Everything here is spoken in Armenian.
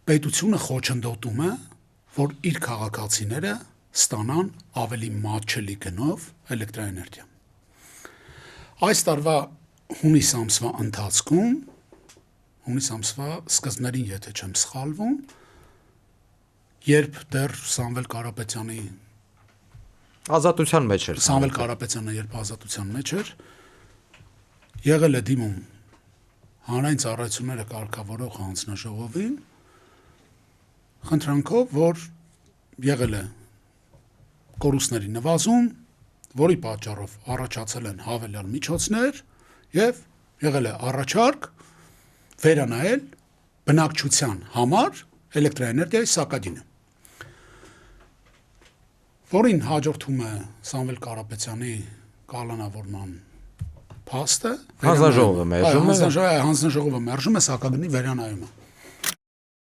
պետությունը խոչընդոտում է, որ իր քաղաքացիները ստանան ավելի մատչելի գնով էլեկտրաէներգիա։ Այս տարվա հունիս ամսվա ընթացքում, հունիս ամսվա սկզբներին, եթե չեմ սխալվում, երբ դեռ Սամվել Կարապետյանի ազատության մեջ էր, Սամվել Կարապետյանը երբ ազատության մեջ էր, եղել է դիմում հանրային ծառայությունները կարգավորող հանձնաժողովին, խնդրանքով, որ եղել է կորուստների նվազում, որի պատճառով առաջացել են հավելյալ միջոցներ եւ եղել է առաջարկ վերանայել բնակչության համար էլեկտրաէներգիայի սակագինը, որին հաջորդում է Սամվել Կարապետյանի կալանավորման փաստը, հանձնաժողովը մերժում է սակագնի վերանայումը։